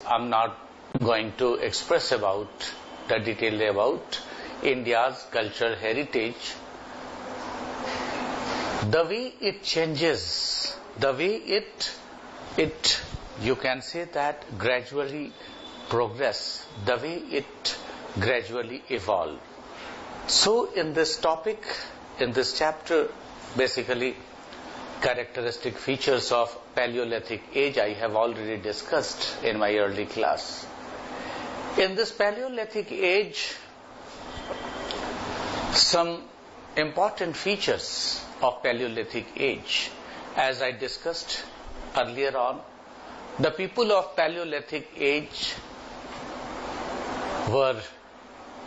I'm not going to express about the detail about India's cultural heritage. The way it changes, the way it you can say that gradually progress, the way it gradually evolve. So in this topic, in this chapter, basically characteristic features of Paleolithic age I have already discussed in my early class. In this Paleolithic age, some important features of Paleolithic age, as I discussed earlier on, the people of Paleolithic age were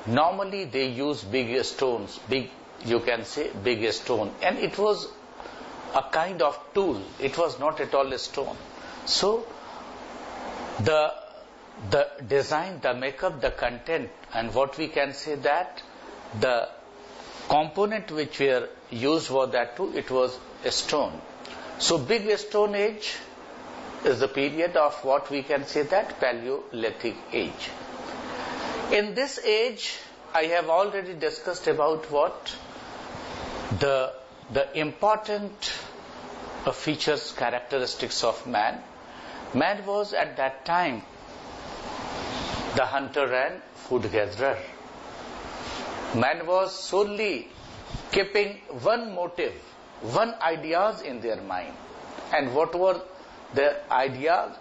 normally they use big stones, you can say big stone, and it was a kind of tool. It was not at all a stone. So the design, the makeup, the content, and what we can say that the component which were used for that too, it was a stone. So big stone age is the period of what we can say that Paleolithic age. In this age, I have already discussed about what the important features, characteristics of man. Man was at that time the hunter and food gatherer. Man was solely keeping one motive, one ideas in their mind. And what were the ideas?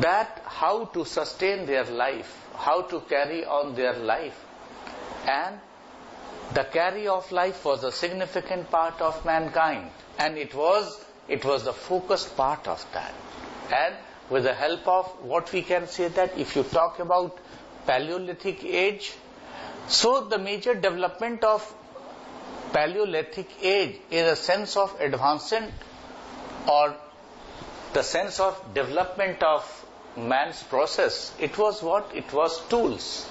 That how to sustain their life, how to carry on their life. And the carry of life was a significant part of mankind, and it was the focused part of that. And with the help of what we can say that if you talk about Paleolithic age, so the major development of Paleolithic age is a sense of advancement or the sense of development of man's process. It was what? It was tools.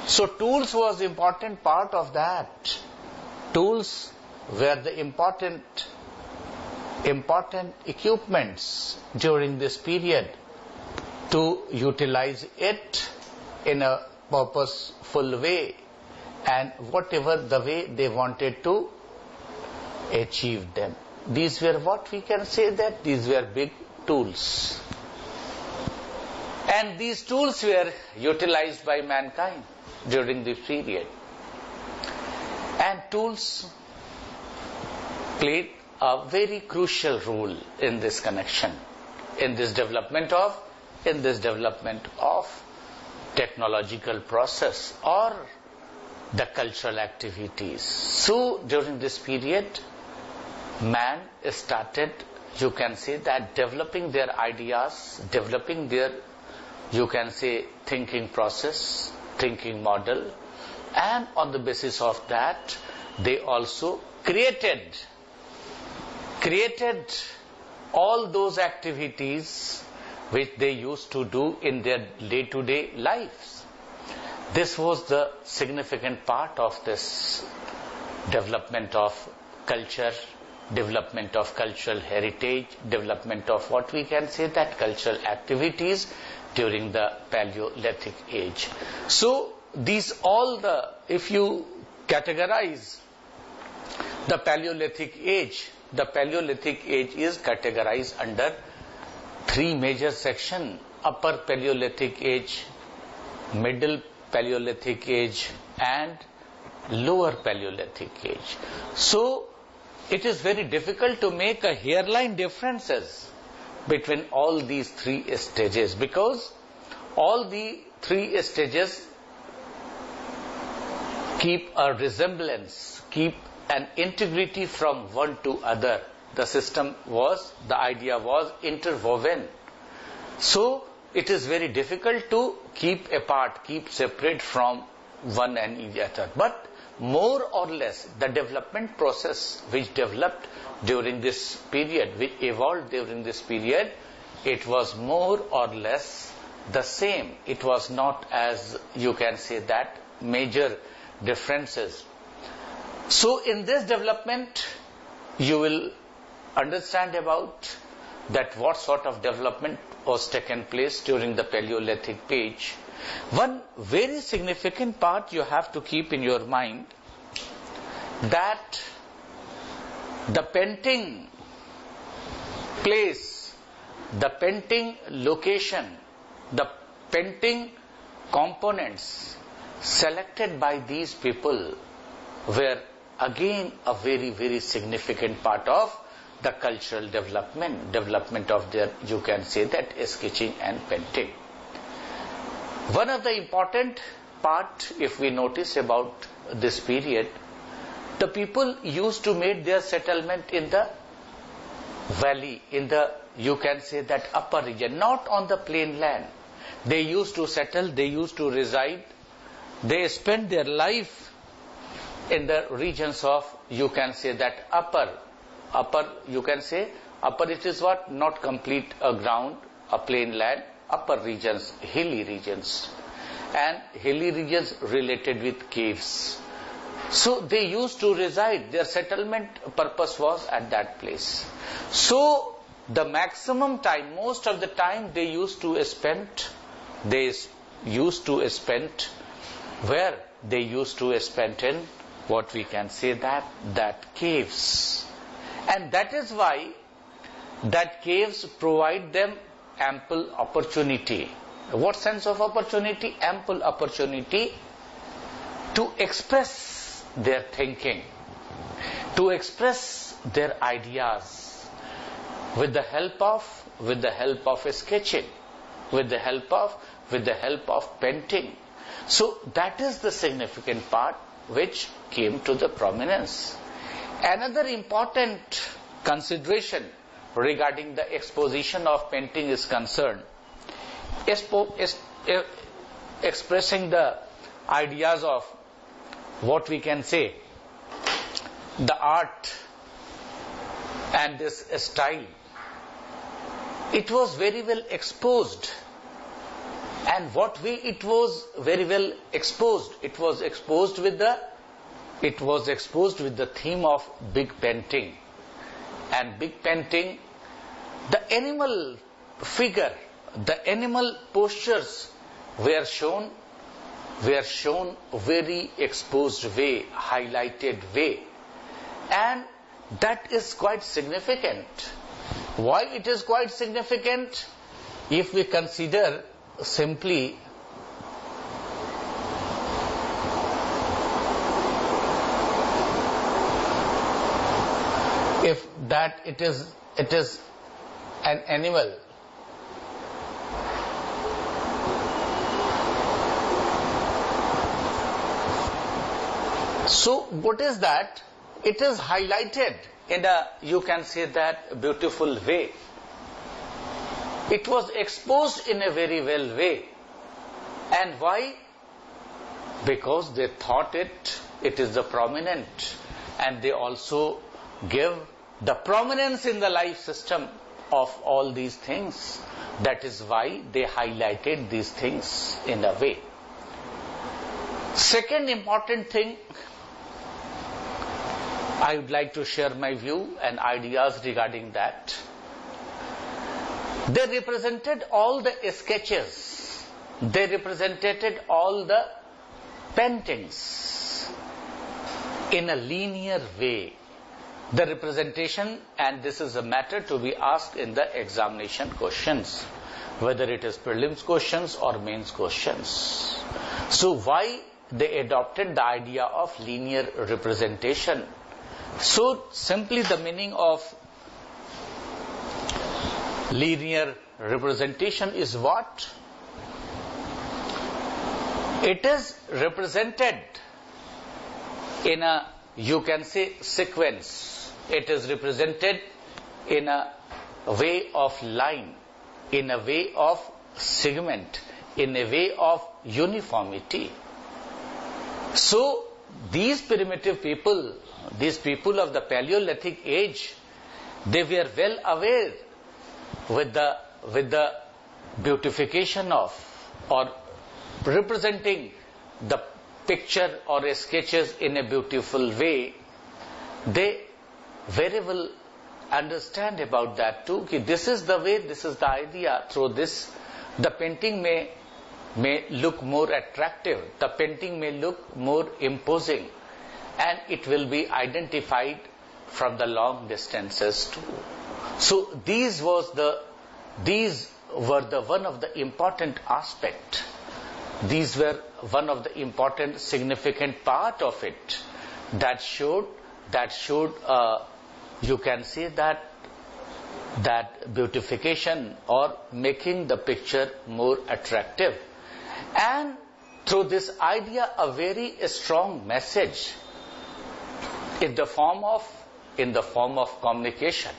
So tools was important part of that. Tools were the important equipments during this period to utilize it in a purposeful way and whatever the way they wanted to achieve them. These were what we can say that these were big tools. And these tools were utilized by mankind during this period. And tools played a very crucial role in this connection, in this development of technological process or the cultural activities. So during this period, man started, you can say that, developing their ideas, developing their, you can say, thinking process, thinking model, and on the basis of that they also created all those activities which they used to do in their day-to-day lives. This was the significant part of this development of culture, development of cultural heritage, development of what we can say that cultural activities during the Paleolithic age. So these all the, if you categorize the Paleolithic age is categorized under three major sections: Upper Paleolithic age, Middle Paleolithic age, and Lower Paleolithic age. So it is very difficult to make a hairline differences between all these three stages, because all the three stages keep a resemblance, keep an integrity from one to other. The idea was interwoven. So it is very difficult to keep apart, keep separate from one and each other. But more or less the development process which developed during this period, which evolved during this period, it was more or less the same. It was not, as you can say that, major differences. So in this development you will understand about that what sort of development was taken place during the Paleolithic age. One very significant part you have to keep in your mind, that the painting place, the painting location, the painting components selected by these people were again a very, very significant part of the cultural development of their, you can say that, sketching and painting. One of the important part, if we notice about this period, the people used to make their settlement in the valley, in the, you can say that, upper region, not on the plain land. They used to settle, they used to reside, they spent their life in the regions of, you can say that, upper, you can say, upper, it is what? Not complete a ground, a plain land, upper regions, hilly regions, and hilly regions related with caves. So they used to reside, their settlement purpose was at that place. So the maximum time, most of the time they used to spend where? They used to spend in what we can say that caves. And that is why that caves provide them ample opportunity. What sense of opportunity? Ample opportunity to express their thinking, to express their ideas with the help of sketching, with the help of painting. So that is the significant part which came to the prominence. Another important consideration regarding the exposition of painting is concerned, expressing the ideas of what we can say the art and this style. It was very well exposed. And what way it was very well exposed? It was exposed with the theme of big painting. And big painting, the animal figure, the animal postures were shown very exposed way, highlighted way. And that is quite significant. Why it is quite significant? If we consider simply if that it is an animal, so what is that? It is highlighted in a, you can say that, beautiful way. It was exposed in a very well way. And why? Because they thought it is the prominent, and they also give the prominence in the life system of all these things. That is why they highlighted these things in a way. Second important thing, I would like to share my view and ideas regarding that. They represented all the sketches. They represented all the paintings in a linear way. The representation, and this is a matter to be asked in the examination questions, whether it is prelims questions or mains questions. So why they adopted the idea of linear representation? So simply the meaning of linear representation is what? It is represented in a, you can say, sequence. It is represented in a way of line, in a way of segment, in a way of uniformity. So these primitive people, these people of the Paleolithic age, they were well aware with the beautification of, or representing the picture or sketches in a beautiful way. They very well understand about that too. Ki this is the way, this is the idea. Through this, the painting may look more attractive. The painting may look more imposing, and it will be identified from the long distances too. So these were the one of the important aspect. These were one of the important significant part of it that showed you can say that beautification or making the picture more attractive. And through this idea, a very strong message in the form of communication,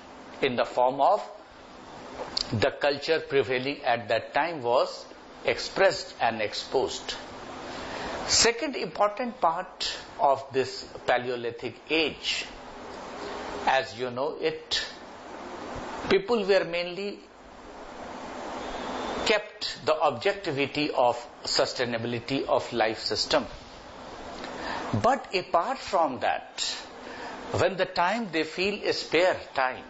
in the form of the culture prevailing at that time was expressed and exposed. Second important part of this Paleolithic age, as you know it, people were mainly kept the objectivity of sustainability of life system. But apart from that, when the time they feel a spare time,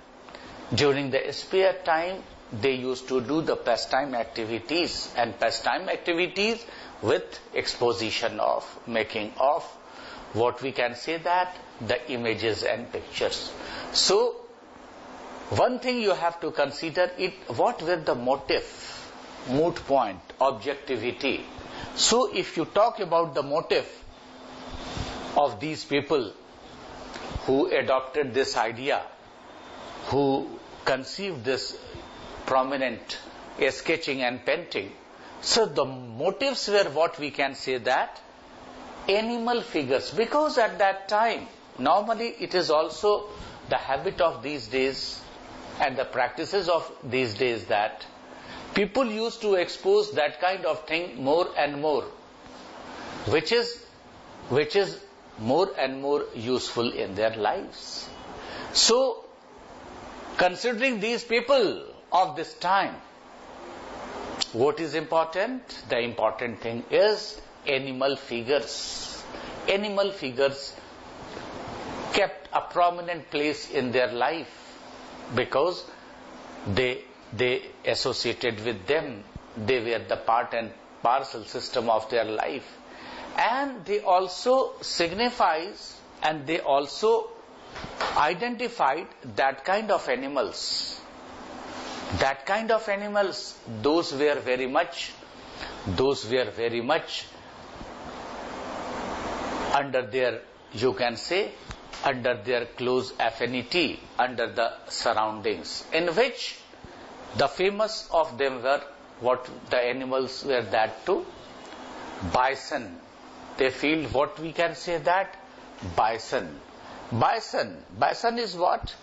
during the spare time they used to do the pastime activities, and pastime activities with exposition of, making of, what we can say that, the images and pictures. So one thing you have to consider it, what were the motive, moot point, objectivity. So if you talk about the motive of these people who adopted this idea, who conceived this prominent sketching and painting, so the motives were what we can say that animal figures, because at that time normally it is also the habit of these days and the practices of these days that people used to expose that kind of thing more and more, which is more and more useful in their lives. So considering these people of this time, what is important? The important thing is animal figures. Animal figures kept a prominent place in their life because they associated with them. They were the part and parcel system of their life. And they also signifies and they also identified that kind of animals. That kind of animals, those were very much under their, you can say, under their close affinity, under the surroundings, in which the famous of them were, what the animals were that too? Bison. They feel what we can say that? Bison. Bison is what?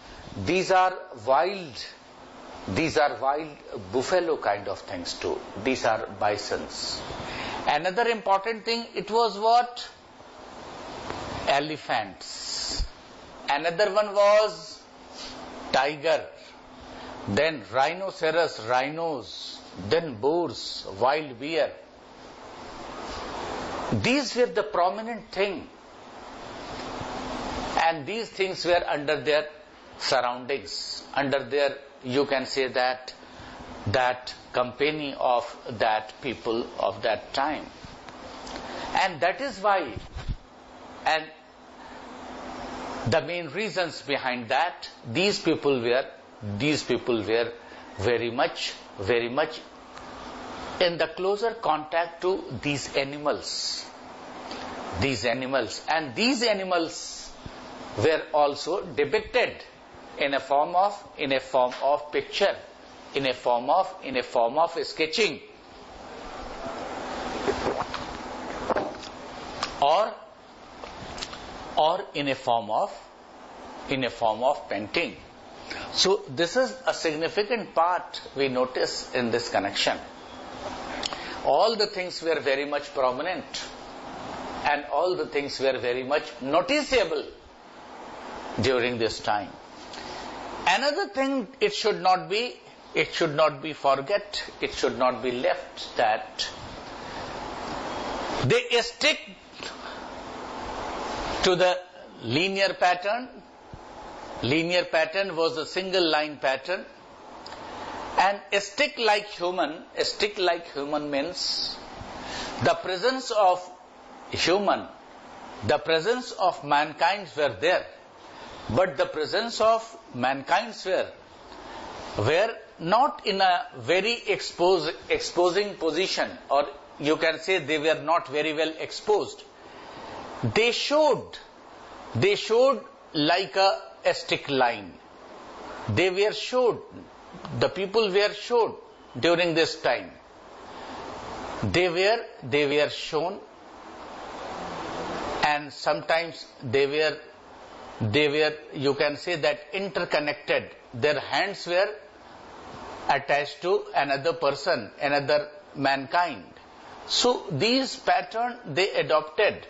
These are wild buffalo kind of things too. These are bisons. Another important thing, it was what? Elephants. Another one was tiger. Then rhinoceros, rhinos. Then boars, wild bear. These were the prominent thing. And these things were under their surroundings, under their, you can say that company of that people of that time. And that is why, and the main reasons behind that, these people were very much in the closer contact to these animals. And these animals were also depicted in a form of picture, in a form of sketching, or in a form of painting. So this is a significant part we notice in this connection. All the things were very much prominent, and all the things were very much noticeable during this time. Another thing, it should not be forget, it should not be left, that they stick to the linear pattern, Linear pattern was a single line pattern. And a stick like human means the presence of human, the presence of mankind were there, but the presence of mankind were not in a very exposing position, or you can say they were not very well exposed. They showed like a stick line. The people were showed during this time. They were shown, and sometimes they were, you can say that, interconnected. Their hands were attached to another person, another mankind. So these patterns they adopted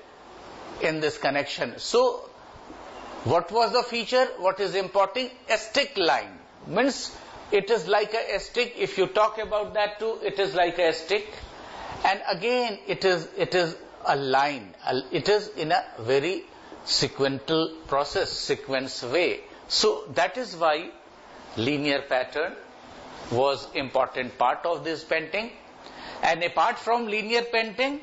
in this connection. So what was the feature? What is important? A stick line means it is like a stick. If you talk about that too, it is like a stick. And again, it is a line. It is in a very sequential process, sequence way. So that is why linear pattern was important part of this painting. And apart from linear painting,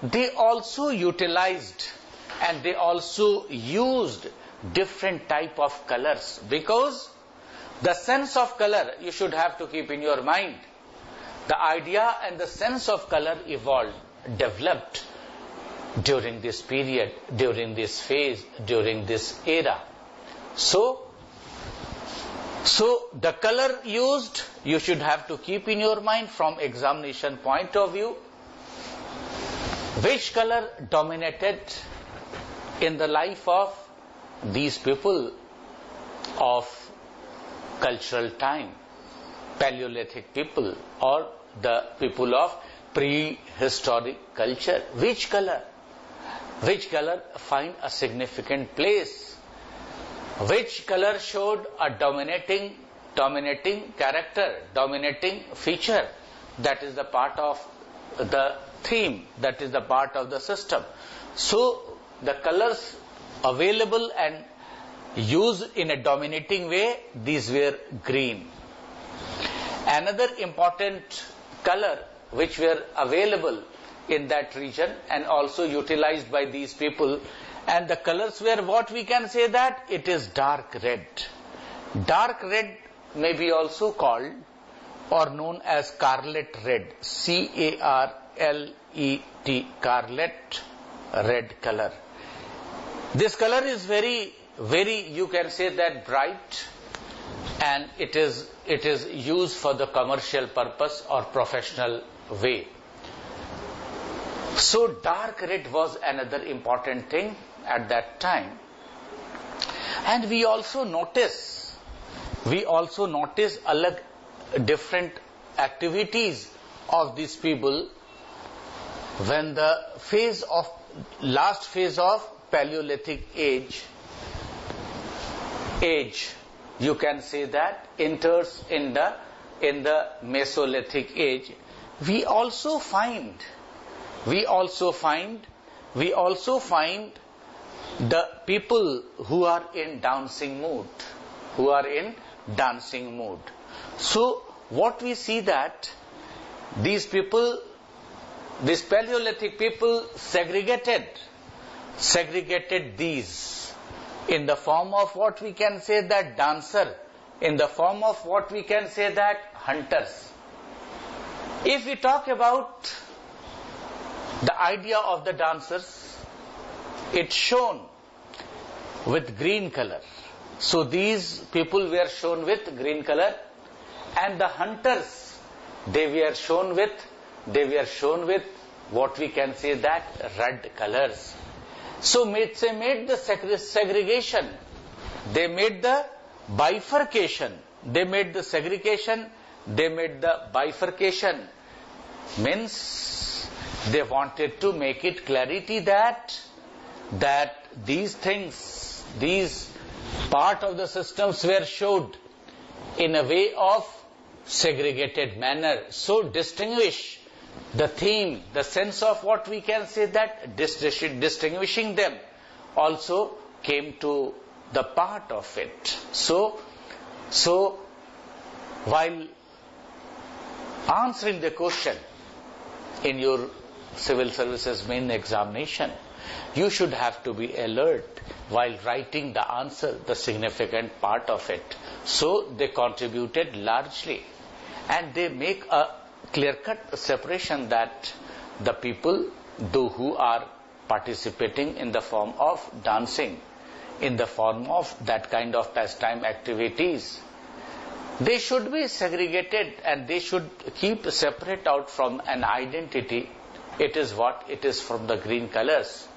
they also utilized and they also used different type of colors, because the sense of color you should have to keep in your mind. The idea and the sense of color developed during this period, during this phase, during this era. So the color used, you should have to keep in your mind from examination point of view. Which color dominated in the life of these people of cultural time, Paleolithic people or the people of prehistoric culture? Which color find a significant place? Which color showed a dominating character, dominating feature? That is the part of the theme, that is the part of the system. So the colors available and used in a dominating way, these were green. Another important color which were available in that region and also utilized by these people, and the colors were, what we can say that it is dark red. Dark red may be also called or known as scarlet red, C-A-R-L-E-T, scarlet red color. This color is very, you can say that, bright, and it is used for the commercial purpose or professional way. So dark red was another important thing at that time. And we also notice different activities of these people when the last phase of Paleolithic age, you can say that, enters in the Mesolithic age. We also find the people who are in dancing mood. So what we see that these Paleolithic people segregated these in the form of what we can say that dancer, in the form of what we can say that hunters. If we talk about the idea of the dancers, it's shown with green color. So these people were shown with green color, and the hunters, they were shown with what we can say that red colors. So they made the segregation, they made the bifurcation, they made the segregation, they made the bifurcation. Means they wanted to make it clarity that these things, these part of the systems were showed in a way of segregated manner. So distinguish the theme, the sense of what we can say that distinguishing them also came to the part of it. So while answering the question in your civil services main examination, you should have to be alert while writing the answer, the significant part of it. So they contributed largely, and they make a clear-cut separation that the people who are participating in the form of dancing, in the form of that kind of pastime activities, they should be segregated and they should keep separate out from an identity. It is what it is from the green colors.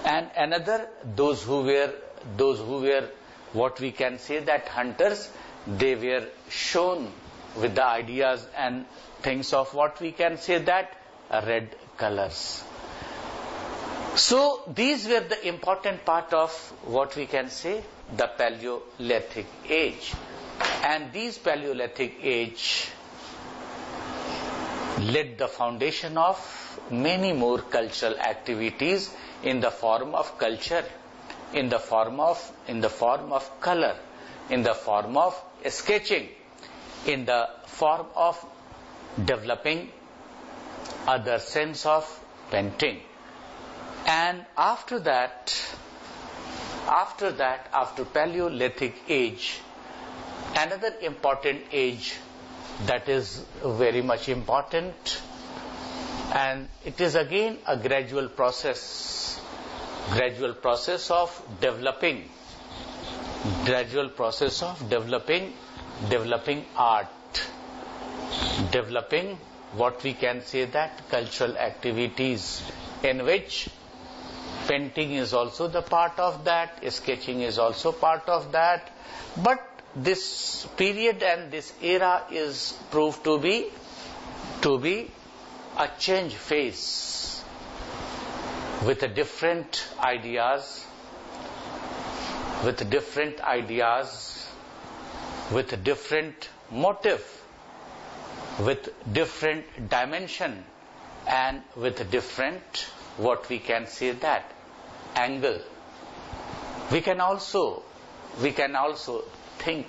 And another, those who were what we can say that hunters, they were shown with the ideas and things of what we can say that red colors. So these were the important part of what we can say the Paleolithic age. And these Paleolithic age laid the foundation of many more cultural activities in the form of culture, in the form of color, in the form of sketching, in the form of developing other sense of painting. And after Paleolithic age, another important age that is very much important, and it is again a gradual process of developing art, developing what we can say that cultural activities, in which painting is also the part of that, sketching is also part of that. But this period and this era is proved to be a change phase with different ideas, with different motive, with different dimension, and with different what we can say that angle. We can also think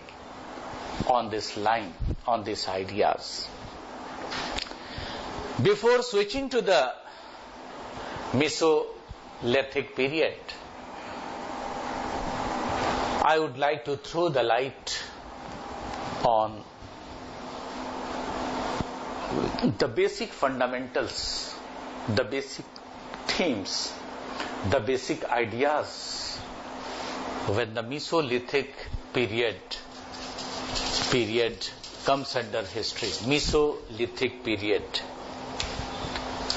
on this line, on these ideas. Before switching to the Mesolithic period, I would like to throw the light on the basic fundamentals, the basic themes, the basic ideas when the Mesolithic period comes under history. Mesolithic period.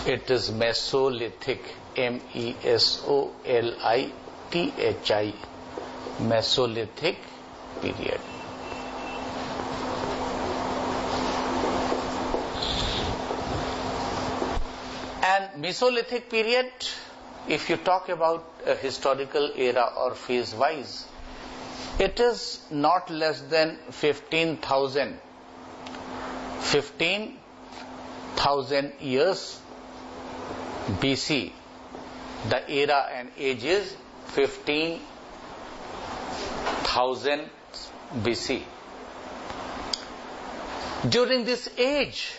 It is Mesolithic, Mesolithic, Mesolithic period. And Mesolithic period, if you talk about a historical era or phase wise, it is not less than 15,000 years BC. The era and age is 15,000 BC. During this age,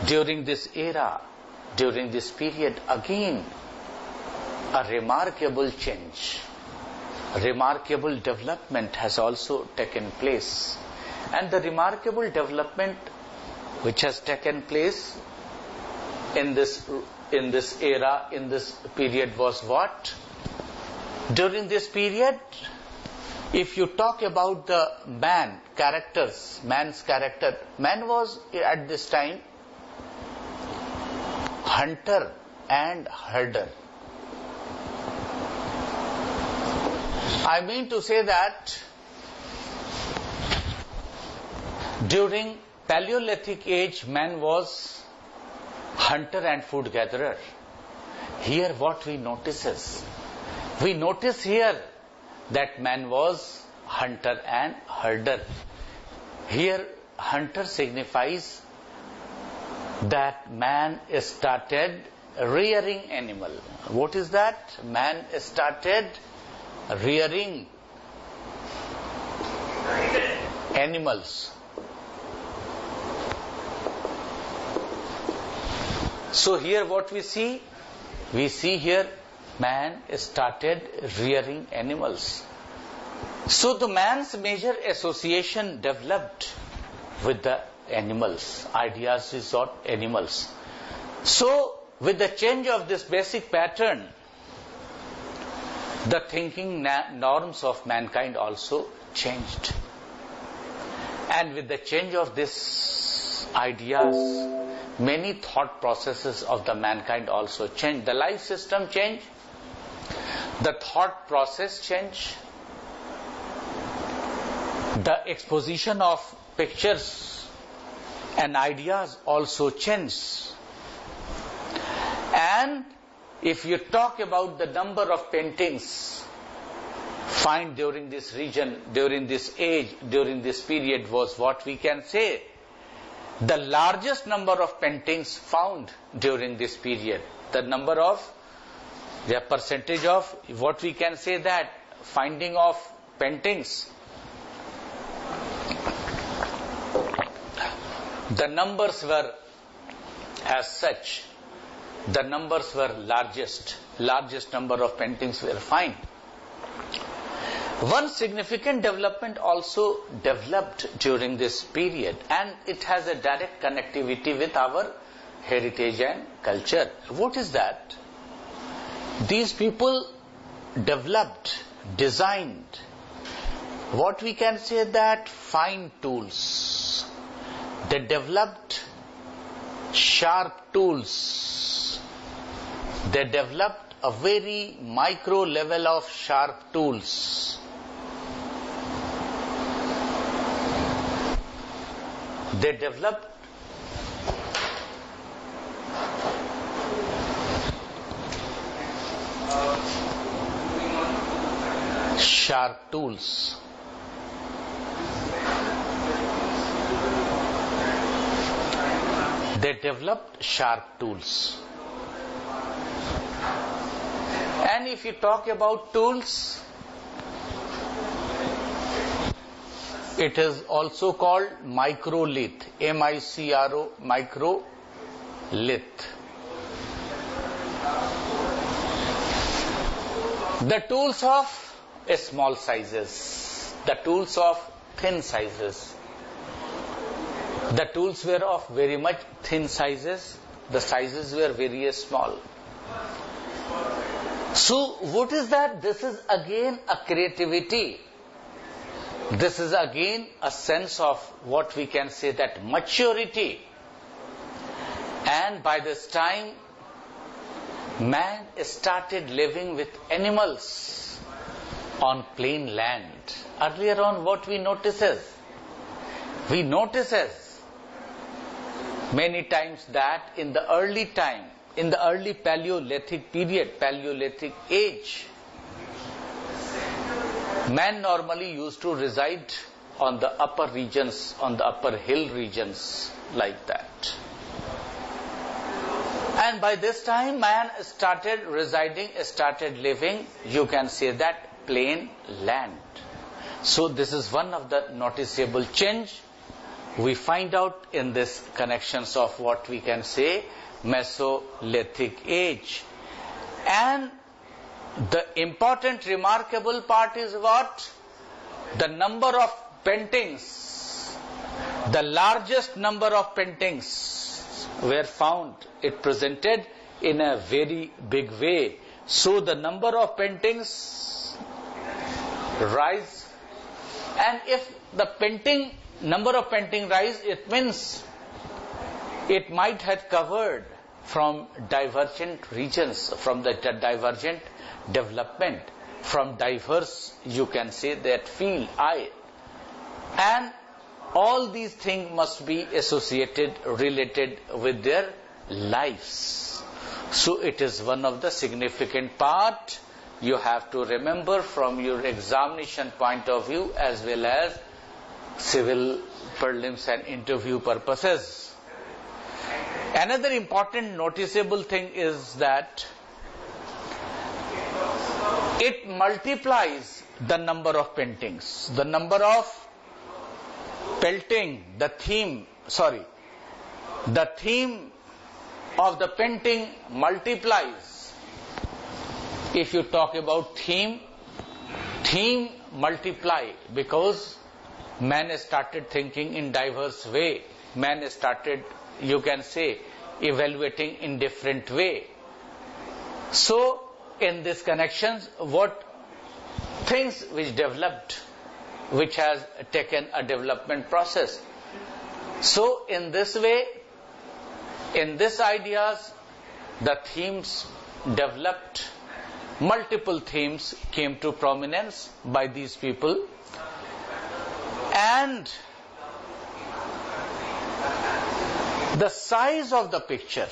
during this era, during this period, again a remarkable change, remarkable development has also taken place. And the remarkable development which has taken place in this era, in this period was what? During this period, if you talk about the man's character, man was at this time hunter and herder. I mean to say that during Paleolithic age, man was hunter and food gatherer. Here what we notice is, we notice here that man was hunter and herder. Here hunter signifies that man started rearing animal. What is that? Man started rearing animals. So here what we see? We see here man started rearing animals. So the man's major association developed with the animals. Ideas is what? Animals. So with the change of this basic pattern, the thinking norms of mankind also changed. And with the change of these ideas, many thought processes of the mankind also changed. The life system changed, the thought process changed, the exposition of pictures and ideas also changed. And if you talk about the number of paintings found during this region, during this age, during this period, was what we can say the largest number of paintings found during this period. The percentage of what we can say that finding of paintings, the numbers were as such, the numbers were largest number of paintings were found. One significant development also developed during this period, and it has a direct connectivity with our heritage and culture. What is that? These people developed, designed, what we can say that fine tools. They developed sharp tools. They developed a very micro level of sharp tools. They developed sharp tools. They developed sharp tools. And if you talk about tools, it is also called microlith, M-I-C-R-O, microlith. The tools of small sizes, the tools of thin sizes. The tools were of very much thin sizes, the sizes were very small. So what is that? This is again a creativity. This is again a sense of what we can say that maturity. And by this time, man started living with animals on plain land. Earlier on, what we notices? We notices many times that in the early time, in the early Paleolithic period, Paleolithic age, man normally used to reside on the upper regions, on the upper hill regions like that. And by this time, man started residing, started living, you can say that, plain land. So this is one of the noticeable change we find out in this connections of what we can say Mesolithic age. And the important remarkable part is what? The number of paintings, the largest number of paintings were found. It presented in a very big way. So the number of paintings rise, and if the number of painting rise, it means it might have covered from divergent regions, from the divergent development, from diverse, you can say that field, and all these things must be associated, related with their lives. So it is one of the significant part you have to remember from your examination point of view as well as civil prelims and interview purposes. Another important noticeable thing is that it multiplies the number of paintings. The number of painting, the theme of the painting multiplies. If you talk about theme multiply, because man started thinking in diverse way. Man started, you can say, evaluating in different way. So, in this connections, what things which developed, which has taken a development process. So, in this way, in this ideas, the themes developed, multiple themes came to prominence by these people, and the size of the picture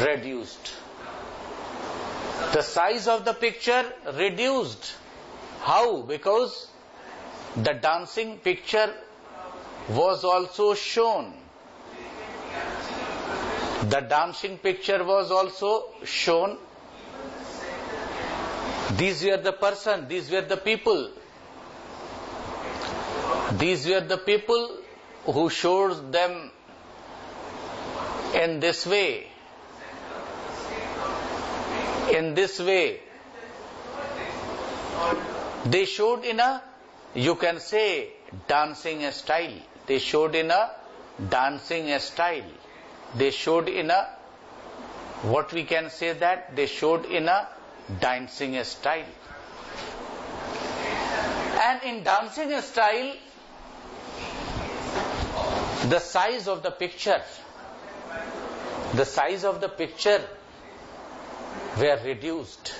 reduced. The size of the picture reduced. How? Because the dancing picture was also shown. The dancing picture was also shown. These were the person, these were the people. These were the people who showed them in this way. In this way. They showed in a, you can say, dancing style. They showed in a dancing style. They showed in a, what we can say that, they showed in a dancing style. And in dancing style, the size of the picture were reduced.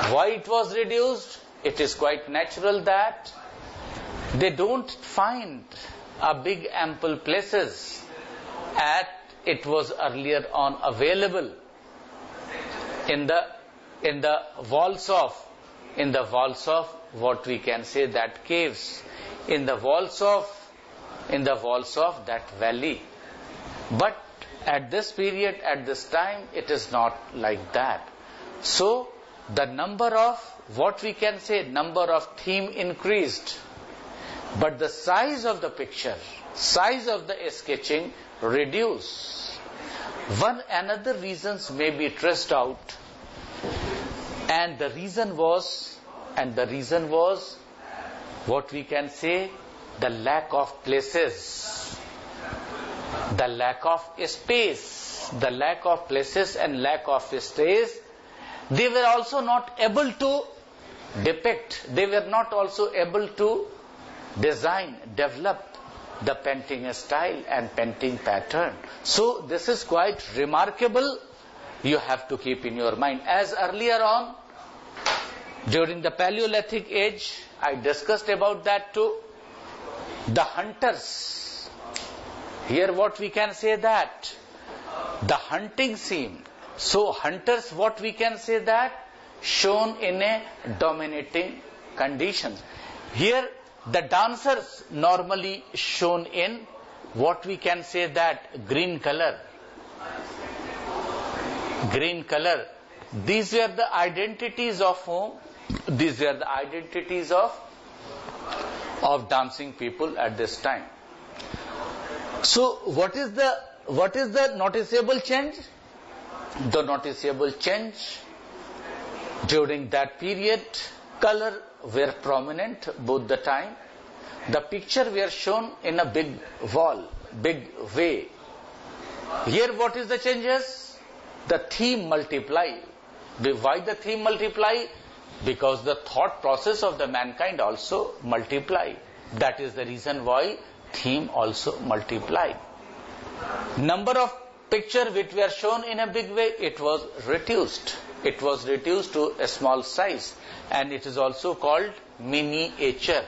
Why it was reduced? It is quite natural that they don't find a big ample places at it was earlier on available in the walls of what we can say that caves, in the walls of that valley. But at this period, at this time, it is not like that. So the number of, what we can say, number of theme increased, but the size of the picture, size of the sketching reduced. One another reasons may be traced out, and the reason was what we can say, the lack of places, the lack of space, the lack of places and lack of space. They were also not able to depict, they were not also able to design, develop the painting style and painting pattern. So this is quite remarkable. You have to keep in your mind. As earlier on, during the Paleolithic age, I discussed about that too. The hunters, here what we can say that, the hunting scene. So hunters, what we can say that, shown in a dominating condition. Here the dancers normally shown in what we can say that green color. Green color. These were the identities of whom? These were the identities of dancing people at this time. So what is the noticeable change? The noticeable change during that period, color were prominent both the time. The picture were shown in a big wall, big way. Here what is the changes? The theme multiply. Why the theme multiply? Because the thought process of the mankind also multiply. That is the reason why theme also multiply. Number of picture which were shown in a big way, it was reduced. It was reduced to a small size, and it is also called miniature.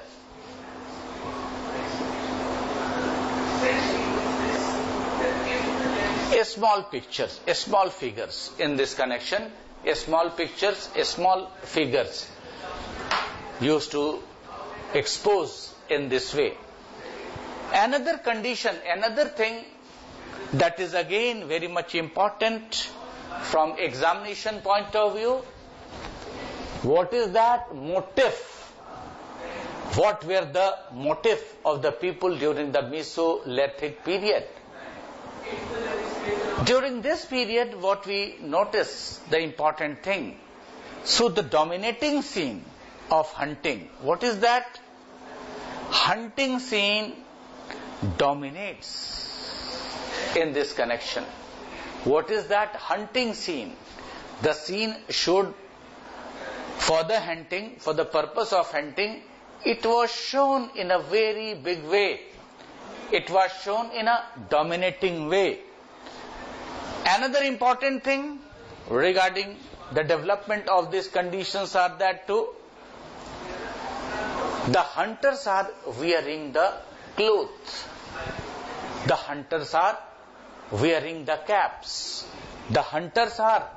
Small pictures, small figures in this connection, small pictures, small figures used to expose in this way. Another condition, another thing that is again very much important from examination point of view, What is that motive? What were the motive of the people during the Mesolithic period? During this period, what we notice, the important thing, so the dominating scene of hunting, what is that? Hunting scene dominates in this connection. What is that hunting scene? The scene should, for the hunting, for the purpose of hunting, it was shown in a very big way. It was shown in a dominating way. Another important thing regarding the development of these conditions are that too, the hunters are wearing the clothes. The hunters are wearing the caps. The hunters are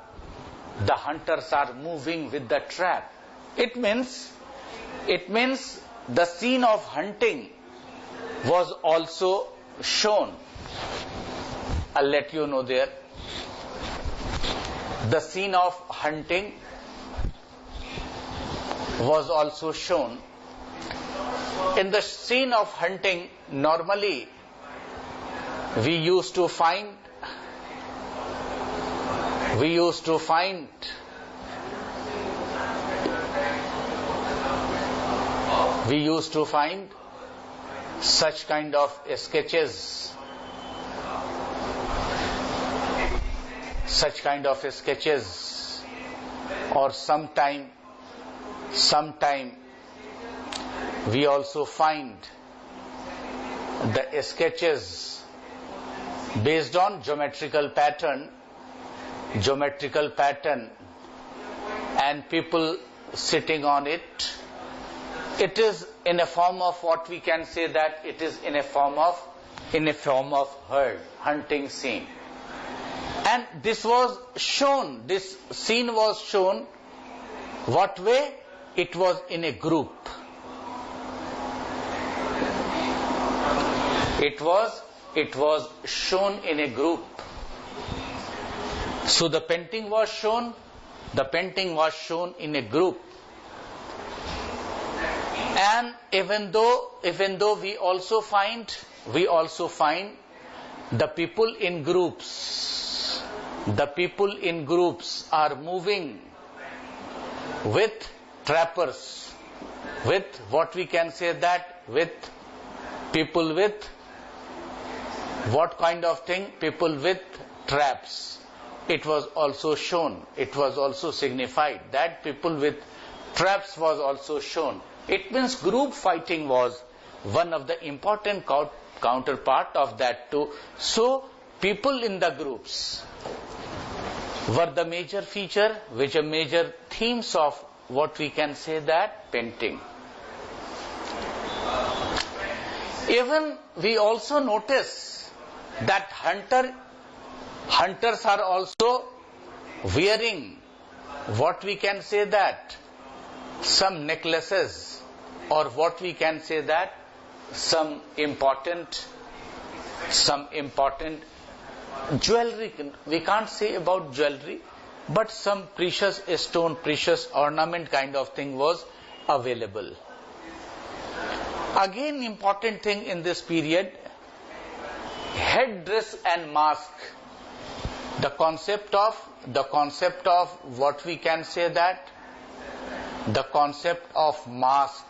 moving with the trap. It means the scene of hunting was also shown. I'll let you know there. The scene of hunting was also shown. In the scene of hunting, normally we used to find such kind of sketches, or sometime we also find the sketches based on geometrical pattern, and people sitting on it. It is in a form of what we can say that it is in a form of herd, hunting scene. And this was shown, this scene was shown, what way? It was in a group. It was shown in a group. So the painting was shown in a group. And even though we also find the people in groups are moving with trappers, with what we can say that, with people with what kind of thing? People with traps. It was also shown, it was also signified that people with traps was also shown. It means group fighting was one of the important counterpart of that too. So people in the groups were the major feature, which are major themes of what we can say that painting. Even we also notice that hunters are also wearing what we can say that some necklaces, or what we can say that some important jewelry. We can't say about jewelry, but some precious stone, precious ornament kind of thing was available. Again, important thing in this period, headdress and mask. The concept of what we can say that, the concept of mask.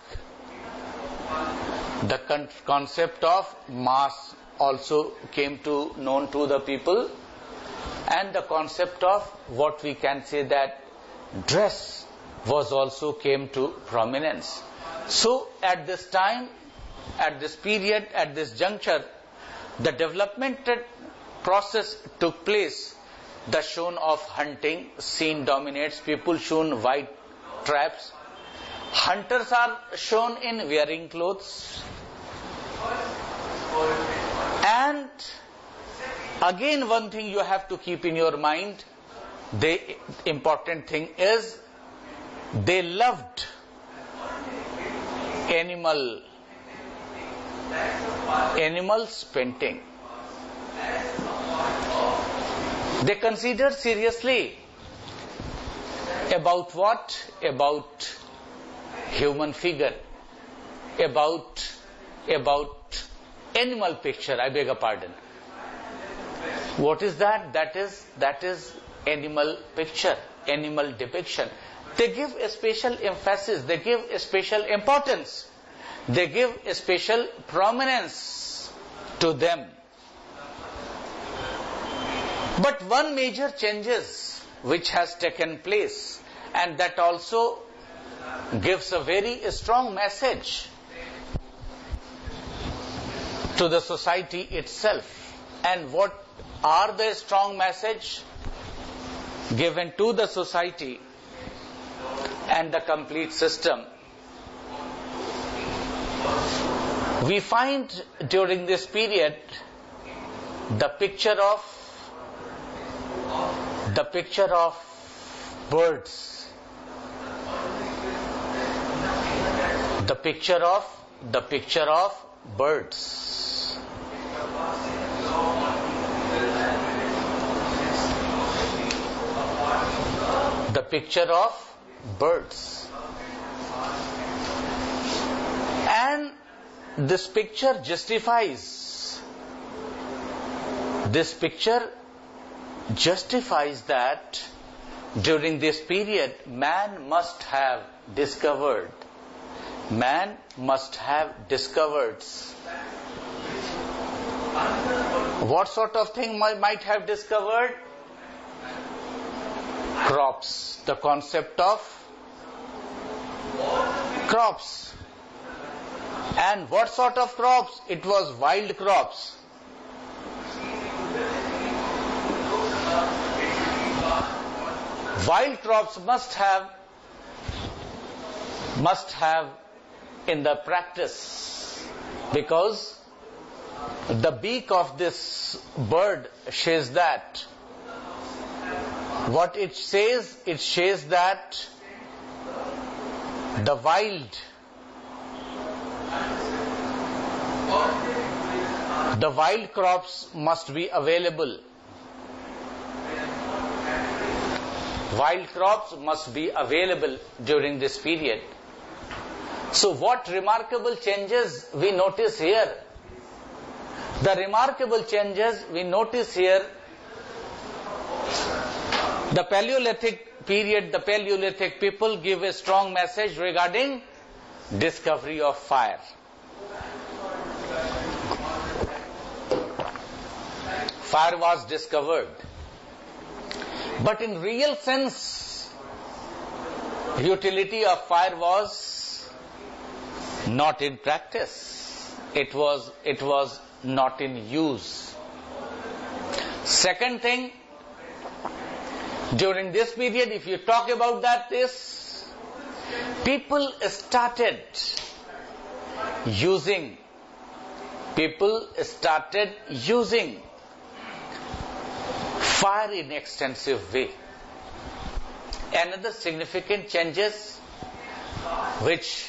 The concept of mask also came to known to the people, and the concept of what we can say that dress was also came to prominence. So at this time, at this period, at this juncture, the development process took place. The shown of hunting scene dominates. People shown white traps. Hunters are shown in wearing clothes. And again, one thing you have to keep in your mind, the important thing is they loved animals painting. They considered seriously About what? About human figure. About animal picture, I beg your pardon. What is that? That is animal picture, animal depiction. They give a special emphasis, they give a special importance, they give a special prominence to them. But one major changes which has taken place, and that also gives a very strong message to the society itself. And what are the strong message given to the society and the complete system? We find during this period the picture of birds, the picture of birds, the picture of birds. And this picture justifies that during this period man must have discovered what sort of thing might have discovered? Crops, the concept of crops. And what sort of crops? It was wild crops. Wild crops must have in the practice, because the beak of this bird says that. What it says? It says that the wild crops must be available. Wild crops must be available during this period. So what remarkable changes we notice here? The remarkable changes we notice here, the Paleolithic period, the Paleolithic people give a strong message regarding discovery of fire. Fire was discovered. But in real sense, utility of fire was not in practice. It was not in use. Second thing, during this period, if you talk about that, people started using fire in extensive way. Another significant changes which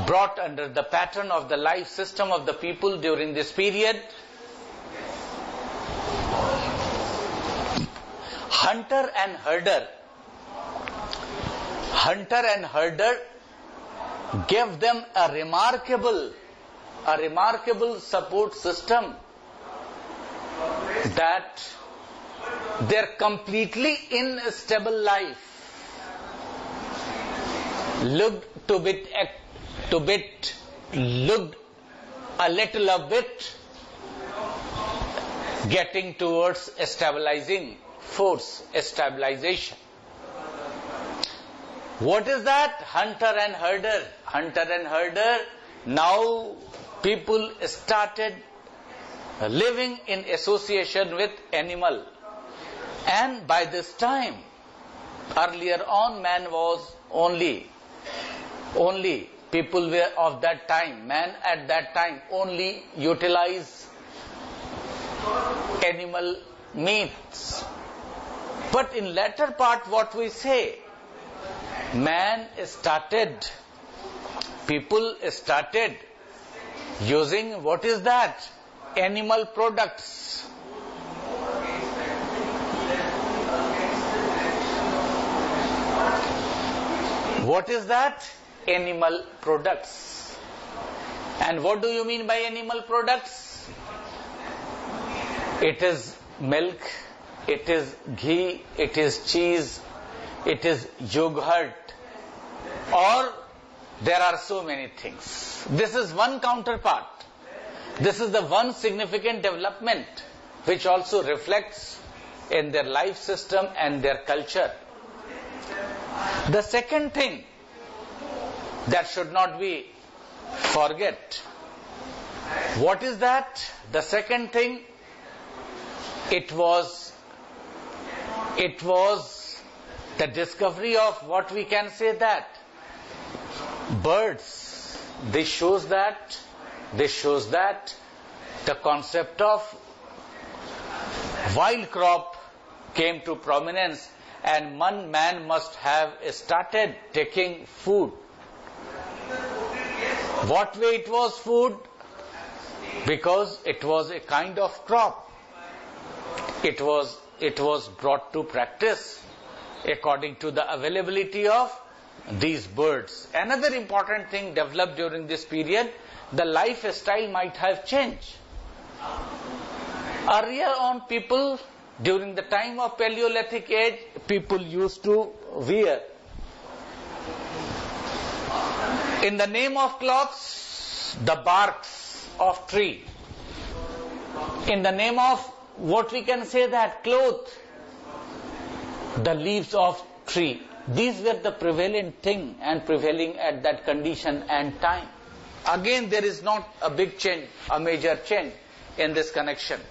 brought under the pattern of the life system of the people during this period, hunter and herder gave them a remarkable support system, that their completely unstable life looked a little bit getting towards a stabilizing force, a stabilization. What is that? Hunter and herder. Now people started living in association with animal. And by this time, earlier on, man was only people were of that time, man at that time only utilize animal meats. But in latter part, what we say, people started using, what is that? Animal products. What is that? Animal products. And what do you mean by animal products? It is milk, it is ghee, it is cheese, it is yogurt, or there are so many things. This is one counterpart. This is the one significant development which also reflects in their life system and their culture. The second thing that should not be forget. What is that? The second thing, it was the discovery of what we can say that birds. This shows that the concept of wild crop came to prominence, and man must have started taking food. What way it was food? Because it was a kind of crop. It was brought to practice according to the availability of these birds. Another important thing developed during this period, the lifestyle might have changed. Earlier on, people, during the time of Paleolithic age, people used to wear, in the name of clothes, the barks of tree. In the name of what we can say that cloth, the leaves of tree. These were the prevalent thing and prevailing at that condition and time. Again, there is not a big change, a major change in this connection.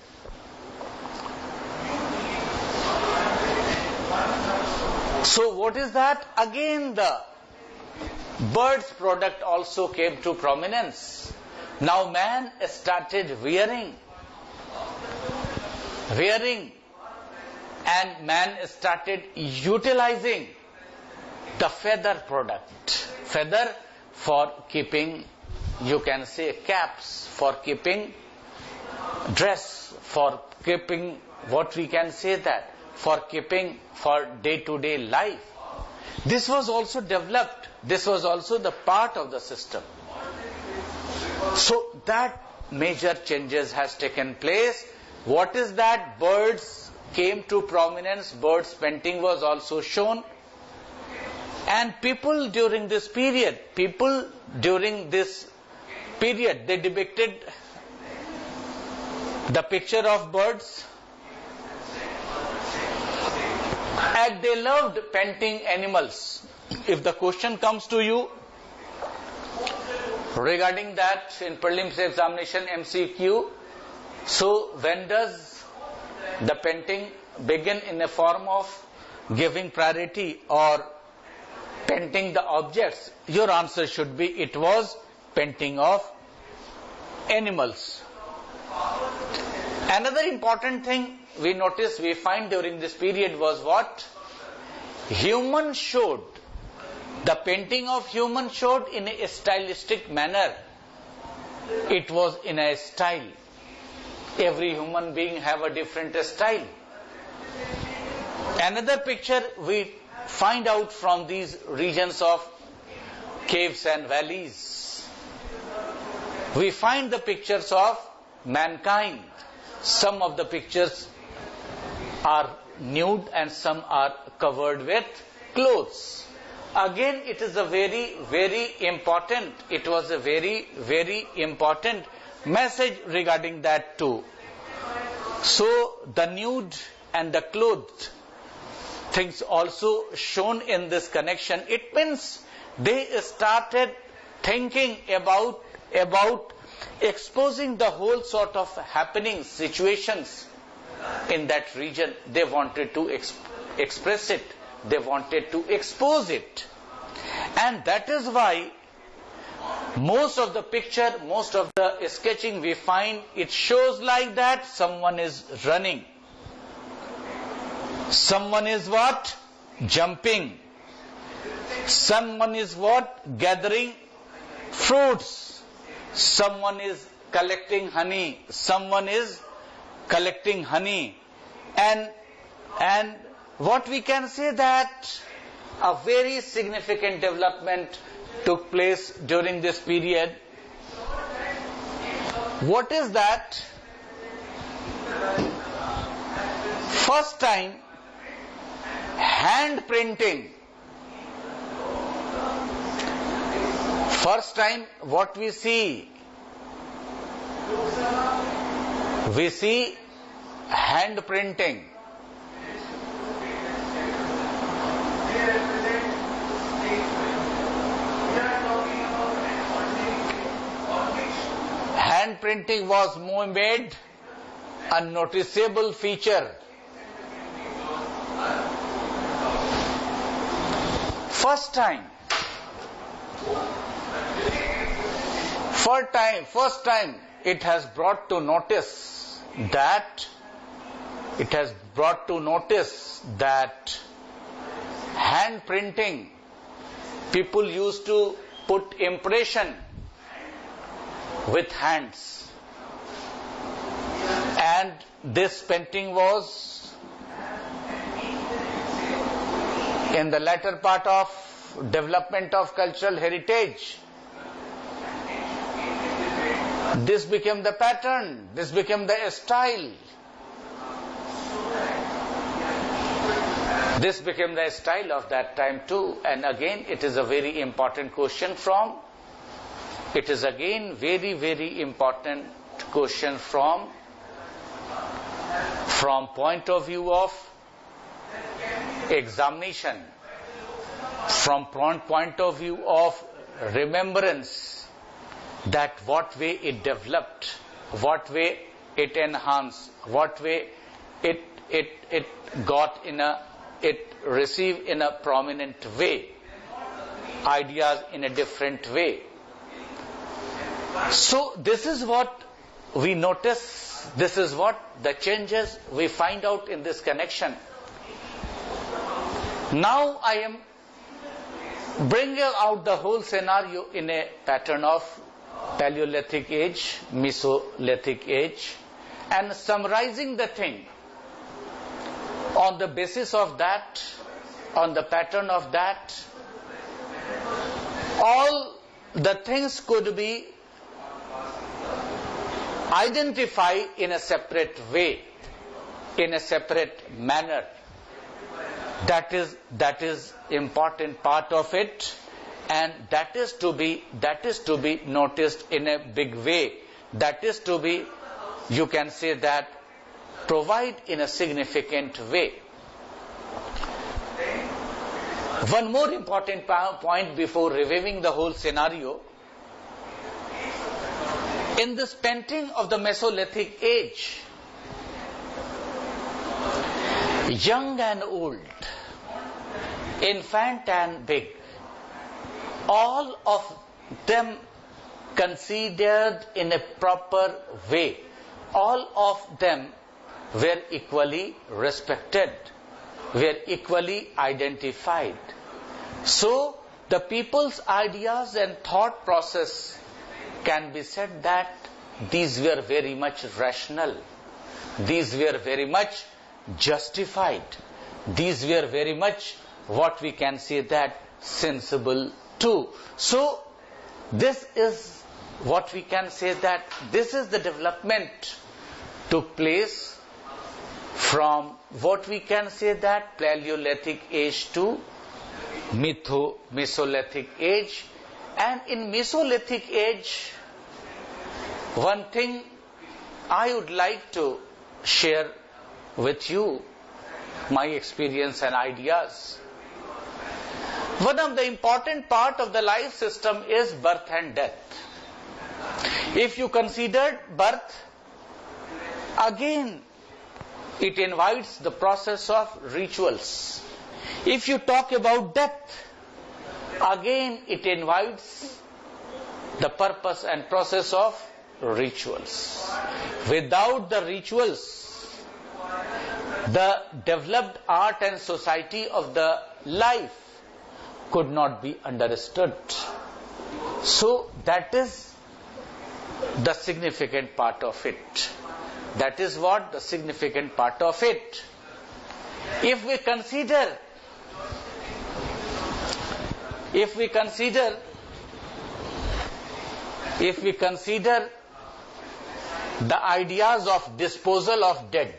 So what is that? Again, the bird's product also came to prominence. Now man started wearing, and man started utilizing the feather product. Feather for keeping, you can say, caps, for keeping dress, for keeping, what we can say that, for keeping for day-to-day life. This was also developed. This was also the part of the system. So that major changes has taken place. What is that? Birds came to prominence. Birds painting was also shown. And people during this period, they depicted the picture of birds. And they loved painting animals. If the question comes to you regarding that in prelims examination MCQ, so when does the painting begin in a form of giving priority or painting the objects? Your answer should be it was painting of animals. Another important thing we find during this period was what? Human showed. The painting of human showed in a stylistic manner. It was in a style. Every human being have a different style. Another picture we find out from these regions of caves and valleys. We find the pictures of mankind. Some of the pictures are nude and some are covered with clothes. Again, it is a very, very important, it was a very, very important message regarding that too. So, the nude and the clothed things also shown in this connection. It means they started thinking about exposing the whole sort of happenings, situations in that region. They wanted to express it. They wanted to expose it. And that is why most of the picture, most of the sketching we find, it shows like that someone is running. Someone is what? Jumping. Someone is what? Gathering fruits. Someone is collecting honey. Someone is collecting honey. And what we can say that a very significant development took place during this period. What is that? First time, hand printing. First time, what we see hand printing. Hand printing was made a noticeable feature. First time it has brought to notice that hand printing, people used to put impression with hands, and this painting was in the latter part of development of cultural heritage. This became the pattern, this became the style. This became the style of that time too. And again, it is a very important question from point of view of examination, from point of view of remembrance, that what way it developed, what way it enhanced, what way it received in a prominent way, ideas in a different way. So this is what we notice, this is what the changes we find out in this connection. Now I am bringing out the whole scenario in a pattern of Paleolithic age, Mesolithic age, and summarizing the thing. On the basis of that, on the pattern of that, all the things could be identified in a separate way, in a separate manner. That is important part of it, and that is to be noticed in a big way. That is to be, you can say that, provide in a significant way. One more important point before reviewing the whole scenario. In this painting of the Mesolithic age, young and old, infant and big, all of them considered in a proper way. All of them were equally respected, were equally identified. So the people's ideas and thought process can be said that these were very much rational, these were very much justified, these were very much what we can say that sensible too. So this is what we can say that this is the development took place from what we can say that Paleolithic age to Mesolithic age. And in Mesolithic age, one thing I would like to share with you, my experience and ideas. One of the important part of the life system is birth and death. If you consider birth, again it invites the process of rituals. If you talk about death, again it invites the purpose and process of rituals. Without the rituals, the developed art and society of the life could not be understood. So that is the significant part of it. That is what the significant part of it. If we consider If we consider the ideas of disposal of dead,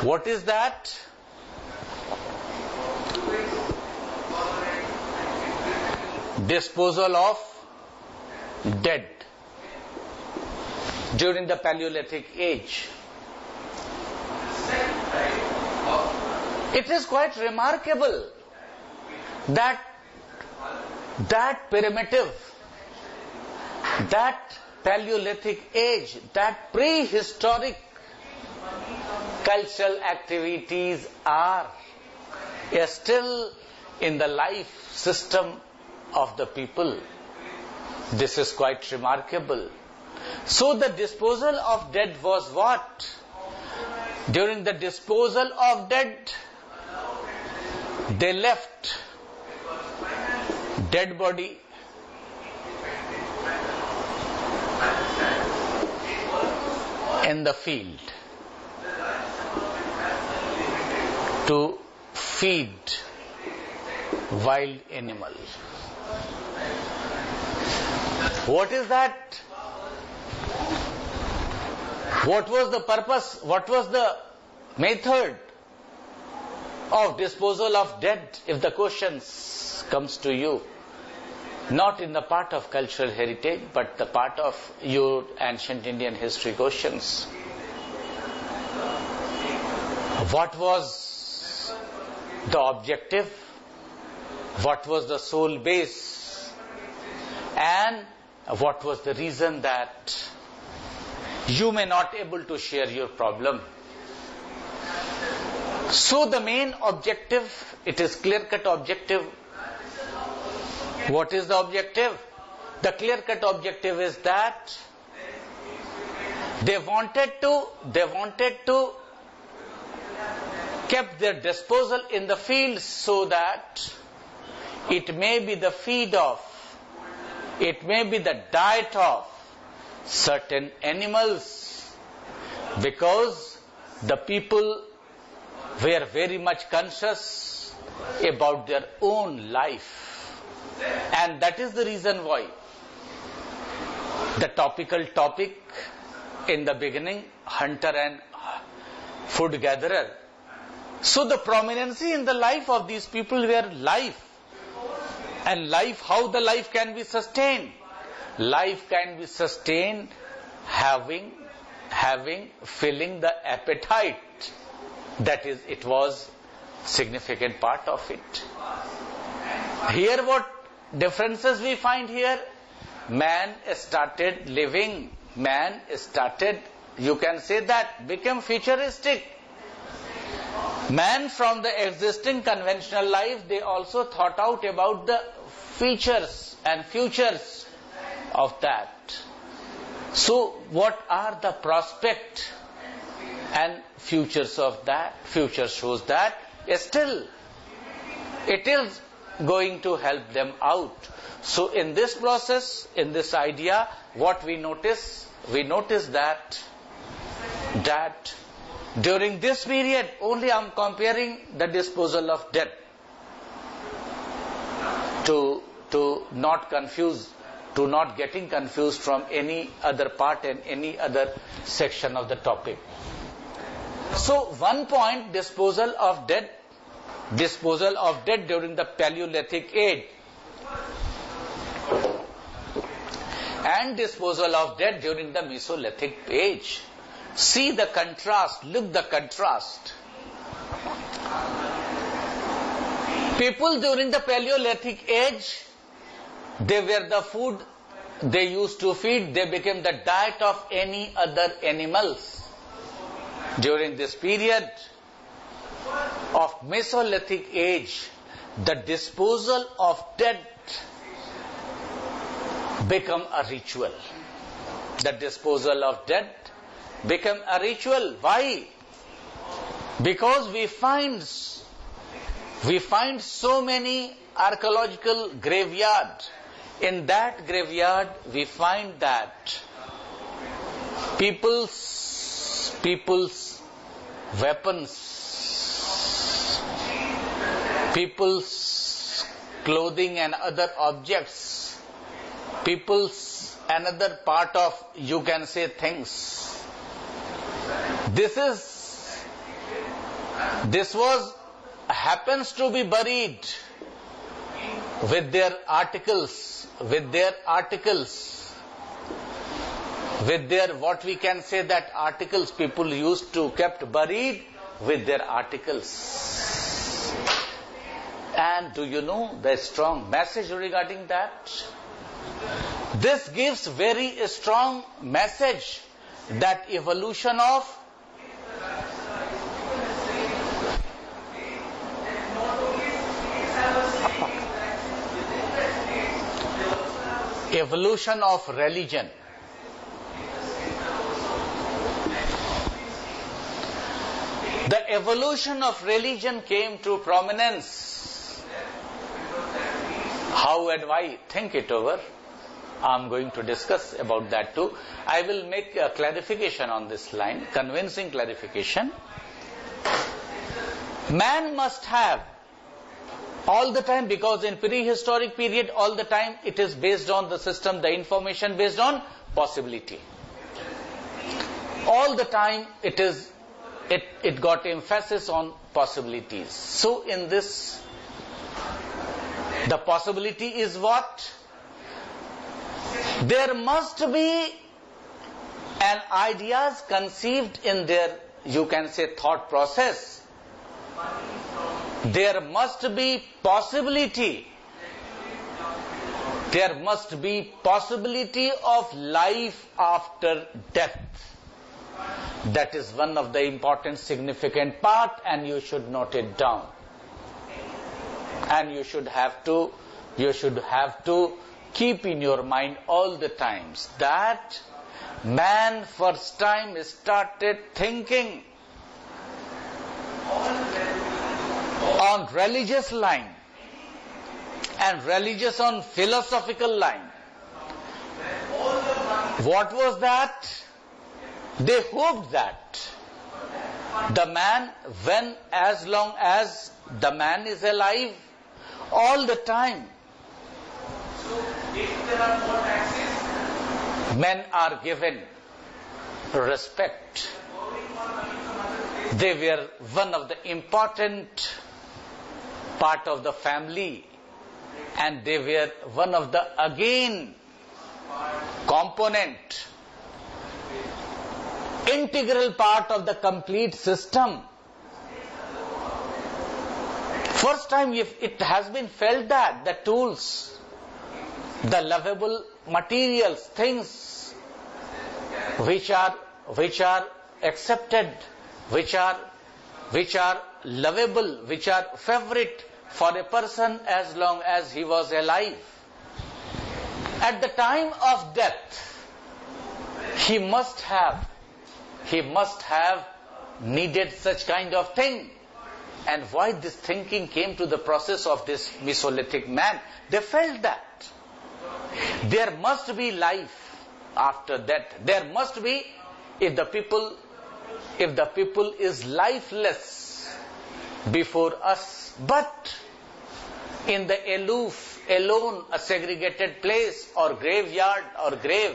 what is that? Disposal of dead during the Paleolithic age. It is quite remarkable that primitive, that Paleolithic age, that prehistoric cultural activities are still in the life system of the people. This is quite remarkable. So the disposal of dead was what? During the disposal of dead, they left dead body in the field to feed wild animals. What is that? What was the purpose? What was the method of disposal of dead, if the question comes to you? Not in the part of cultural heritage, but the part of your ancient Indian history questions. What was the objective? What was the sole base? And what was the reason that you may not able to share your problem? So the main objective, it is clear-cut objective. What is the objective? The clear-cut objective is that they wanted to keep their disposal in the field so that it may be the feed of, it may be the diet of certain animals, because the people were very much conscious about their own life. And that is the reason why the topical topic in the beginning, hunter and food gatherer. So the prominency in the life of these people were life. And life, how the life can be sustained? Life can be sustained having, filling the appetite. That is, it was significant part of it. Here what differences we find here? Man started living, man started, you can say that, became futuristic. Man from the existing conventional life, they also thought out about the features and futures of that. So what are the prospect and futures of that? Future shows that still it is going to help them out. So in this process, in this idea, what we notice? We notice that during this period, only I am comparing the disposal of dead to not confuse, to not getting confused from any other part and any other section of the topic. So one point, disposal of dead during the Paleolithic age and disposal of dead during the Mesolithic age. See the contrast, look the contrast. People during the Paleolithic age, they were the food they used to feed, they became the diet of any other animals. During this period of Mesolithic age, the disposal of dead become a ritual. The disposal of dead become a ritual. Why? Because we find so many archaeological graveyards. In that graveyard, we find that people's weapons people's clothing and other objects, people's another part of, you can say, things. This was happens to be buried with their articles, with their what we can say that articles people used to kept buried with their articles. And do you know the strong message regarding that? This gives very strong message that evolution of religion. The evolution of religion came to prominence. How and why? Think it over. I'm going to discuss about that too. I will make a clarification on this line, convincing clarification. Man must have all the time, because in prehistoric period all the time it is based on the system, the information based on possibility. All the time it got emphasis on possibilities. So in this, the possibility is what? There must be an ideas conceived in their, you can say, thought process. There must be possibility. There must be possibility of life after death. That is one of the important significant part, and you should note it down. And you should have to keep in your mind all the times that man first time started thinking on religious line and religious on philosophical line. What was that? They hoped that the man, when as long as the man is alive, all the time men are given respect. They were one of the important part of the family, and they were one of the again component, integral part of the complete system. First time it has been felt that the tools, the lovable materials, things which are accepted, which are lovable, which are favorite for a person as long as he was alive. At the time of death, he must have needed such kind of thing. And why this thinking came to the process of this Mesolithic man? They felt that there must be life after death. There must be, if the people is lifeless before us, but in the aloof, alone, a segregated place or graveyard or grave,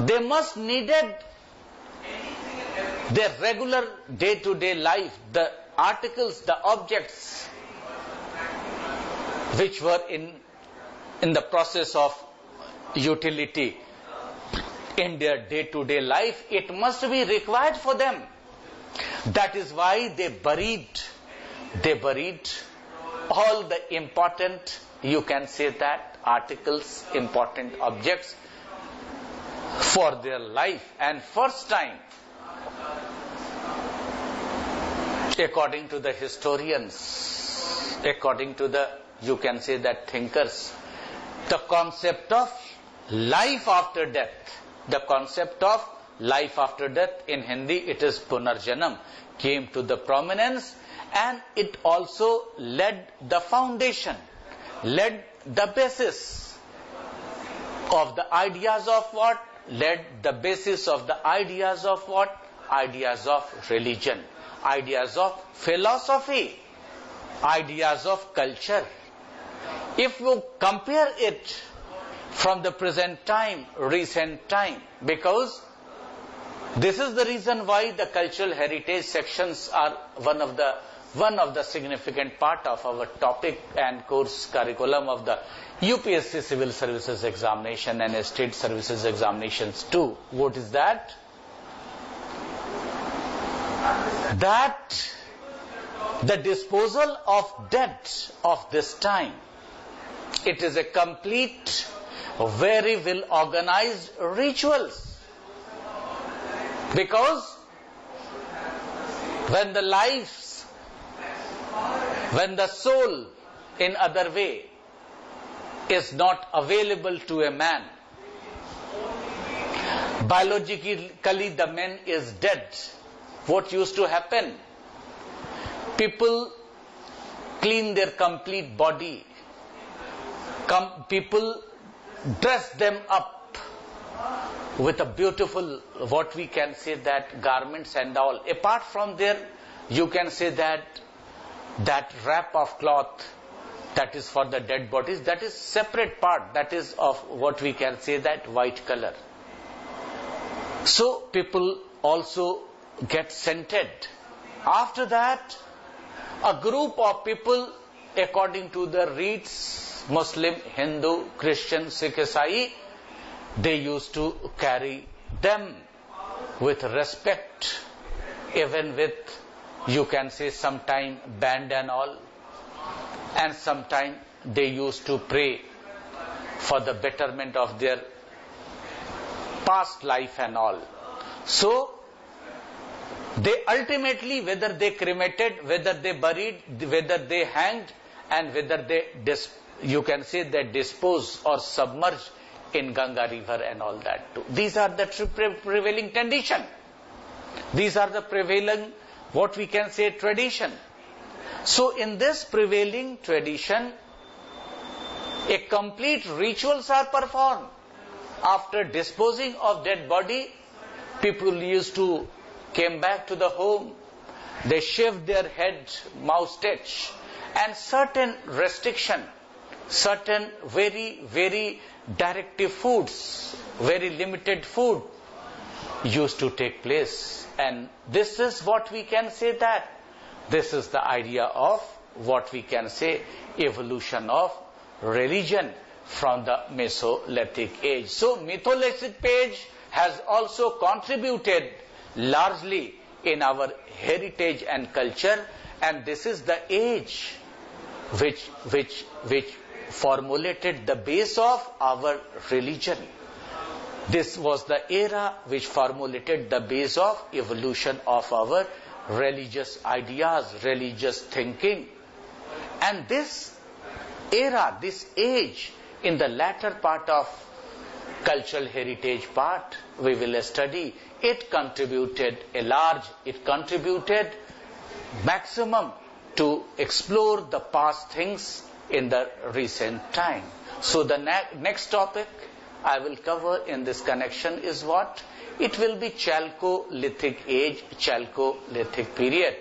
they must needed their regular day-to-day life, the articles, the objects which were in the process of utility in their day-to-day life, it must be required for them. That is why they buried all the important, you can say that, articles, important objects for their life. And first time, according to the historians, according to the, you can say that, thinkers, the concept of life after death, the concept of life after death, in Hindi it is Punarjanam, came to the prominence, and it also led the foundation, led the basis of the ideas of what? Led the basis of the ideas of what? Ideas of religion, ideas of philosophy. ideas of culture. If you compare it from the present time, recent time, because this is the reason why the cultural heritage sections are one of the significant part of our topic and course curriculum of the UPSC Civil Services Examination and State Services Examinations too. What is that? That the disposal of dead of this time, it is a complete, very well organized rituals. Because when the lives, when the soul in other way is not available to a man, biologically the man is dead. What used to happen? People clean their complete body. People dress them up with a beautiful, what we can say that garments and all. Apart from there, you can say that wrap of cloth that is for the dead bodies, that is separate part, that is of what we can say that white color. So people also get scented. After that, a group of people, according to the rites, Muslim, Hindu, Christian, Sikh, Isai, they used to carry them with respect, even with, you can say, sometime band and all, and sometime they used to pray for the betterment of their past life and all. So they ultimately, whether they cremated, whether they buried, whether they hanged, and whether they, you can say, they disposed or submerged in Ganga river and all that too. These are the prevailing condition. These are the prevailing, what we can say, tradition. So in this prevailing tradition, a complete rituals are performed. After disposing of dead body, people used to came back to the home, they shaved their head, moustache, and certain restriction, certain very, very directive foods, very limited food used to take place. And this is what we can say that this is the idea of what we can say evolution of religion from the Mesolithic age. So Mesolithic age has also contributed largely in our heritage and culture, and this is the age which formulated the base of our religion. This was the era which formulated the base of evolution of our religious ideas, religious thinking. And this era, this age, in the latter part of cultural heritage part, we will study, it contributed maximum to explore the past things in the recent time. So the next topic I will cover in this connection is what? It will be Chalcolithic age, Chalcolithic period.